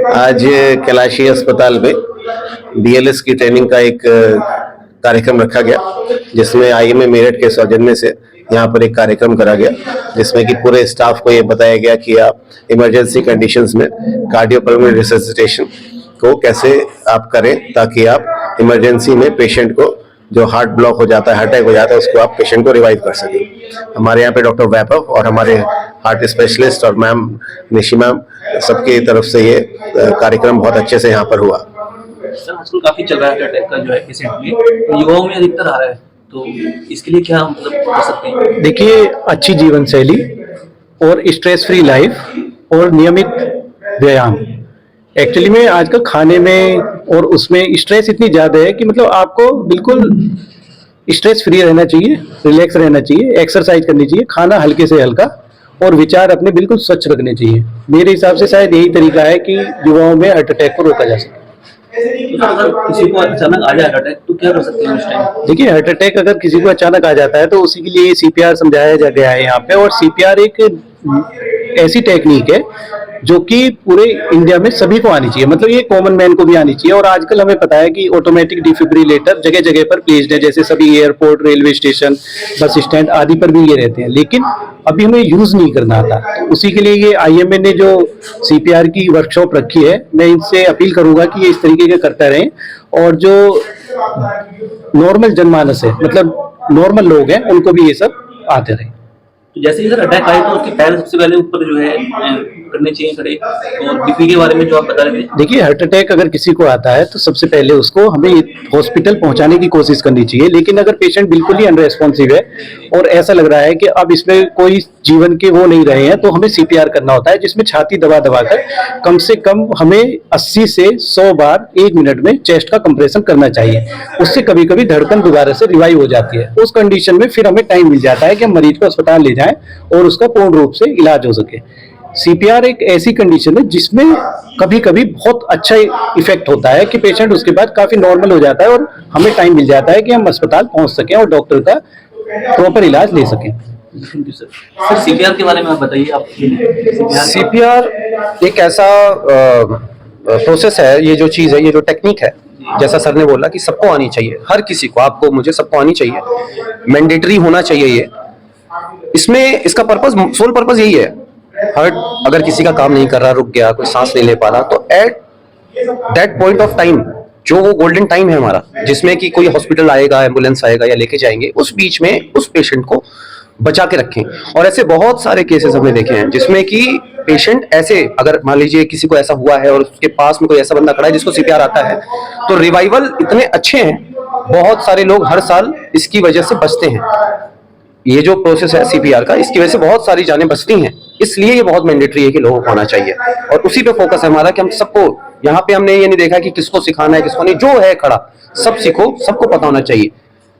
आज कैलाशी अस्पताल में BLS की ट्रेनिंग का एक कार्यक्रम रखा गया, जिसमें IMA मेरठ के सौजन्य से यहाँ पर एक कार्यक्रम करा गया, जिसमें कि पूरे स्टाफ को ये बताया गया कि आप इमरजेंसी कंडीशंस में कार्डियोपल्मोनरी रिससिटेशन को कैसे आप करें, ताकि आप इमरजेंसी में पेशेंट को जो हार्ट ब्लॉक हो जाता है, हार्ट अटैक हो जाता है, उसको आप पेशेंट को रिवाइव कर सकें। हमारे यहाँ पे डॉक्टर वैभव और हमारे हार्ट स्पेशलिस्ट और मैम निशी मैम सबकी तरफ से ये कार्यक्रम बहुत अच्छे से यहाँ पर हुआ। सर आजकल काफी चल रहा है अटैक का जो है पेशेंट में, तो युवाओं में अधिकतर आ रहा है, तो इसके लिए क्या मतलब कर सकते हैं? देखिए, अच्छी जीवन शैली और स्ट्रेस फ्री लाइफ और नियमित व्यायाम। एक्चुअली में आजकल खाने में और उसमें स्ट्रेस इतनी ज़्यादा है कि मतलब आपको बिल्कुल स्ट्रेस फ्री रहना चाहिए, रिलैक्स रहना चाहिए, एक्सरसाइज करनी चाहिए, खाना हल्के से हल्का और विचार अपने बिल्कुल स्वच्छ रखने चाहिए। मेरे हिसाब से शायद यही तरीका है कि युवाओं में हार्ट अटैक को रोका जा सके। तो अगर किसी को अचानक आ जाए अटैक तो क्या कर सकते हैं उस टाइम? देखिए, हार्ट अटैक अगर किसी को अचानक आ जाता है तो उसी के लिए CPR समझाया जा गया है यहाँ पे। और CPR एक ऐसी टेक्निक है जो कि पूरे इंडिया में सभी को आनी चाहिए, मतलब ये कॉमन मैन को भी आनी चाहिए। और आजकल हमें पता है कि ऑटोमेटिक डिफिब्रिलेटर जगह जगह पर प्लेस्ड है, जैसे सभी airport, railway station, bus stand आदि पर भी ये रहते हैं, लेकिन अभी हमें यूज नहीं करना आता। तो उसी के लिए ये IMA ने जो CPR की वर्कशॉप रखी है, मैं इनसे अपील करूंगा कि ये इस तरीके के करते रहें। और जो नॉर्मल जनमानस है, मतलब नॉर्मल लोग हैं, उनको भी ये सब आते रहे। तो जैसे ही सर अटैक आए तो उसके पैर सबसे पहले ऊपर जो है करने चाहिए खड़े, और BP के बारे में जो आप बता रहे थे। देखिए, हार्ट अटैक अगर किसी को आता है तो सबसे पहले उसको हमें हॉस्पिटल पहुंचाने की कोशिश करनी चाहिए। लेकिन अगर पेशेंट बिल्कुल ही अनरेस्पॉन्सिव है और ऐसा लग रहा है कि अब इसमें कोई जीवन के वो नहीं रहे हैं, तो हमें CPR करना होता है, जिसमें छाती दबा दबा कर कम से कम हमें 80 से 100 बार 1 मिनट में चेस्ट का कंप्रेशन करना चाहिए। उससे कभी कभी धड़कन दोबारा से रिवाइव हो जाती है। उस कंडीशन में फिर हमें टाइम मिल जाता है कि हम मरीज को अस्पताल ले जाएं और उसका पूर्ण रूप से इलाज हो सके। CPR एक ऐसी कंडीशन है जिसमें कभी कभी बहुत अच्छा इफेक्ट होता है कि पेशेंट उसके बाद काफी नॉर्मल हो जाता है और हमें टाइम मिल जाता है कि हम अस्पताल पहुंच सकें और डॉक्टर का प्रॉपर इलाज ले सकें। सर CPR के बारे में आप बताइए। आप CPR एक ऐसा प्रोसेस है, ये जो चीज़ है, ये जो टेक्निक है, जैसा सर ने बोला कि सबको आनी चाहिए, हर किसी को, आपको, मुझे, सबको आनी चाहिए, मैंडेटरी होना चाहिए ये। इसमें इसका पर्पस, सोल पर्पस यही है। हार्ट अगर किसी का काम नहीं कर रहा, रुक गया, कोई सांस नहीं ले पा रहा, तो at that point of time, जो वो गोल्डन टाइम है हमारा, जिसमें कि कोई हॉस्पिटल आएगा, एम्बुलेंस आएगा या लेके जाएंगे, उस बीच में उस पेशेंट को बचा के रखें। और ऐसे बहुत सारे केसेस हमने देखे हैं जिसमें कि पेशेंट ऐसे, अगर मान लीजिए किसी को ऐसा हुआ है और उसके पास में कोई ऐसा बंदा खड़ा है जिसको CPR आता है, तो रिवाइवल इतने अच्छे हैं, बहुत सारे लोग हर साल इसकी वजह से बचते हैं। ये जो प्रोसेस है CPR का, इसकी वजह से बहुत सारी जानें बचती हैं। इसलिए ये बहुत मैंडेटरी है कि लोगों को होना चाहिए, और उसी पे फोकस है हमारा कि हम सबको, यहाँ पे हमने ये नहीं देखा कि किसको सिखाना है किसको नहीं, जो है खड़ा सब सीखो, सबको पता होना चाहिए,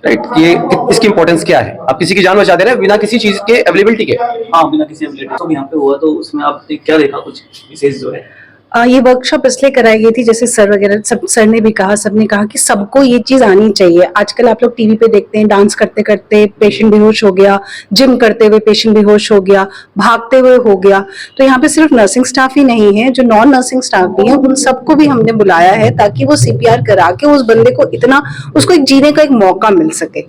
राइट, ये इसकी इंपॉर्टेंस क्या है। आप किसी की जान बचा दे रहे हैं बिना किसी चीज के अवेलेबिलिटी के। हाँ, बिना किसी अवेलेबिलिटी। तो यहाँ पे हुआ, तो उसमें आपने क्या देखा कुछ विशेष जो है? ये वर्कशॉप इसलिए कराई गई थी, जैसे सर वगैरह सब, सर ने भी कहा, सबने कहा कि सबको ये चीज आनी चाहिए। आजकल आप लोग टीवी पे देखते हैं, डांस करते करते पेशेंट बेहोश हो गया, जिम करते हुए पेशेंट बेहोश हो गया, भागते हुए हो गया। तो यहाँ पे सिर्फ नर्सिंग स्टाफ ही नहीं है, जो नॉन नर्सिंग स्टाफ भी है, उन सबको भी हमने बुलाया है ताकि वो CPR करा के उस बंदे को उसको एक जीने का एक मौका मिल सके।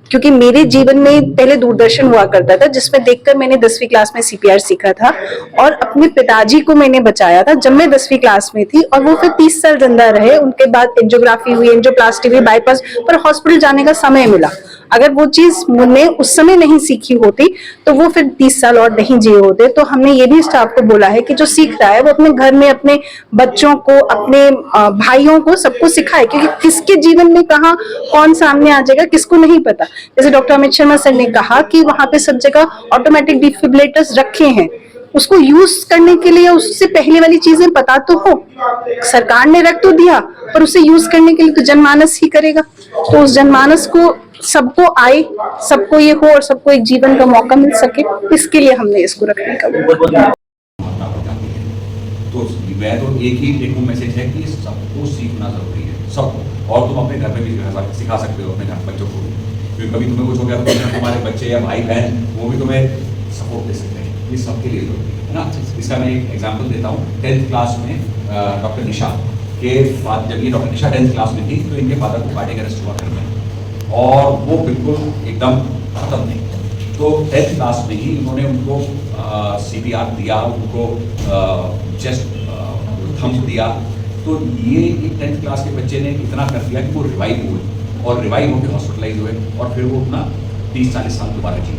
क्योंकि मेरे जीवन में पहले दूरदर्शन हुआ करता था, जिसमें देखकर मैंने 10वीं क्लास में CPR सीखा था, और अपने पिताजी को मैंने बचाया था जब मैं 10वीं क्लास में थी, और वो फिर 30 साल जिंदा रहे। उनके बाद एंजियोग्राफी हुई, एंजियोप्लास्टी हुई, बाईपास, पर हॉस्पिटल जाने का समय मिला। अगर वो चीज मैंने उस समय नहीं सीखी होती तो वो फिर 30 साल और नहीं जिए होते। तो हमने ये भी स्टाफ को बोला है कि जो सीख रहा है वो अपने घर में अपने बच्चों को, अपने भाइयों को, सबको सिखाए, क्योंकि किसके जीवन में कहाँ कौन सामने आ जाएगा किसको नहीं पता। जैसे डॉक्टर अमित शर्मा सर ने कहा कि वहां पे सब जगह ऑटोमेटिक डिफिब्रिलेटर्स रखे हैं, उसको यूज करने के लिए उससे पहले वाली चीजें पता तो हो। सरकार ने रख तो दिया, पर उसे यूज करने के लिए तो जनमानस ही करेगा। तो उस जनमानस को सबको आए, सबको ये हो और सबको एक जीवन का मौका मिल सके, इसके लिए हमने इसको रखने का। तो मैं तो एक मैसेज है कि सबको सीखना जरूरी है, सबको। और तुम अपने घर में भी सिखा सकते हो अपने घर बच्चों को, क्योंकि कभी तुम्हें कुछ हो गया तो तुम्हारे बच्चे या भाई बहन वो भी तुम्हें सपोर्ट दे सकते हैं। ये सबके लिए जरूरी है ना। इसका मैं एक एग्जांपल देता हूँ। 10th क्लास में डॉक्टर निशा के बाद, जब ये डॉक्टर निशा 10th क्लास में थी तो इनके फादर को कार्डियक अरेस्ट हुआ घर में, और वो बिल्कुल एकदम खत्म नहीं। तो 10th क्लास में ही उन्होंने उनको CPR दिया, उनको चेस्ट थम्प दिया। तो ये एक 10th क्लास के बच्चे ने इतना कर दिया कि वो रिवाइव हुए, और रिवाइव होकर हॉस्पिटलाइज हुए, और फिर वो अपना 30-40 साल दोबारा जी।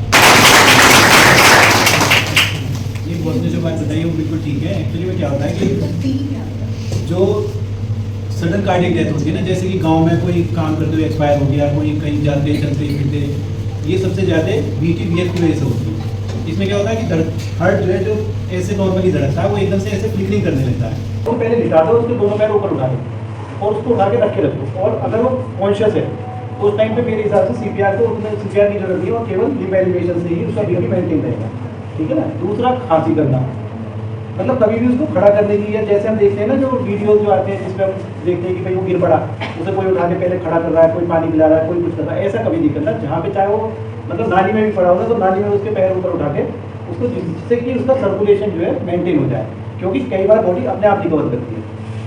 ये बॉस ने जो बात बताई है वो बिल्कुल ठीक है। एक्चुअली में क्या होता है कि जो सडन कार्डियक डेथ होती है ना, जैसे कि गांव में कोई काम करते हुए एक्सपायर हो गया, कोई कहीं जाते चलते फिरते, ये सबसे ज़्यादा VT-VF की वजह से होती है। इसमें क्या होता है कि हार्ट जो है, जो ऐसे नॉर्मली धड़कता है, वो एकदम से ऐसे फ्लिकरिंग करने लगता है। तो पहले लिटा दो, उसके दोनों पैर ऊपर उठा दो और उसको उठा के रख के रखो, और अगर वो कॉन्शियस है तो उस टाइम पे मेरे हिसाब से CPR को, उसमें CPR की जरूरत नहीं है, और केवल लिप एलिवेशन से ही उसका BPी मेंटेन रहेगा, ठीक है ना। दूसरा, खांसी करना, मतलब कभी भी उसको खड़ा करने की, या जैसे हम देखते हैं ना जो वीडियो जो आते हैं जिसमें हम देखते हैं कि भाई वो गिर पड़ा, उसे कोई उठा के पहले खड़ा कर रहा है, कोई पानी पिला रहा है, कोई कुछ कर रहा है, ऐसा कभी नहीं करना। जहाँ पे चाहे वो मतलब नाली में भी पड़ा होगा तो नाली में उसके पैर ऊपर उठा के उसको, जिससे कि उसका सर्कुलेशन जो है मेंटेन हो जाए, क्योंकि कई बार बॉडी अपने आप रिकवर करती है।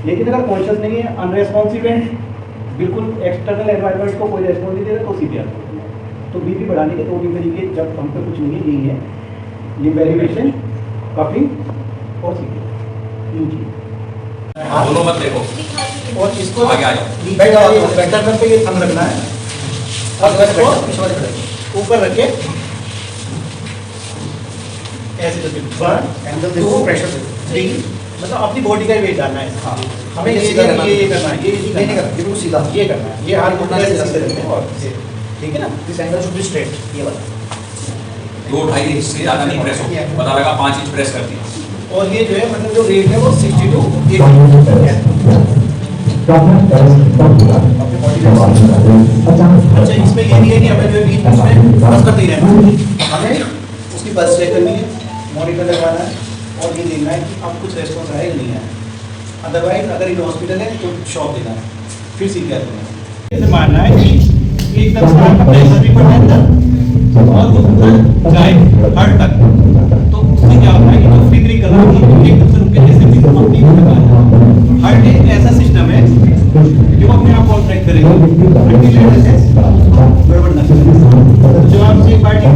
लेकिन अगर कॉन्शियस नहीं है, अनरेस्पॉन्सिव है, बिल्कुल एक्सटर्नल एनवायरनमेंट को कोई रेस्पॉन्स नहीं दे रहा, तो CPR। तो बीपी बढ़ाने के 2 तरीके, जब हम पे कुछ नहीं है, यही है, लिप एलिवेशन, कफिंग और CPR। दोनों मत देखो, और इसको आगे आ जाओ। बेटर पे ये थंब रखना है, और इसको ऊपर रख के ऐसे करके 1 2 प्रेशर 3, मतलब अपनी बॉडी का वेट डालना है। हाँ, हमें ये करना है, ये नहीं करना, बिल्कुल सीधा ये करना है, ये हाथ घुटना से सीधे रखना है, और ठीक है ना। This angle should be straight, ये वाला 2-2.5 इंच से ज़्यादा नहीं प्रेस हो, पता लगा 5 इंच प्रेस कर दिया। और ये जो है मतलब जो रेट है वो 62 अच्छा, इसमें ये नहीं है कि हमें जो बीच में बस करते ही रहना, हमें उसकी पल्स चेक करनी है, मॉनिटर लगाना है, और ये देखना है कि अब कुछ रेस्पॉन्स आएगा नहीं है। अदरवाइज अगर इन हॉस्पिटल है तो शॉक देना है, फिर CPR करना है। ऐसे मानना है कि एकदम से आपका प्रेशर भी बढ़ा है और वो पूरा जाए हार्ट तक, तो उससे क्या होता है कि जो फिक्रिंग कर रहा है एकदम से रुक के जैसे भी अपनी हार्ट एक ऐसा सिस्टम है जो अपने आप कॉन्ट्रैक्ट करेगा, गड़बड़ ना करे। जो आपसे पार्टी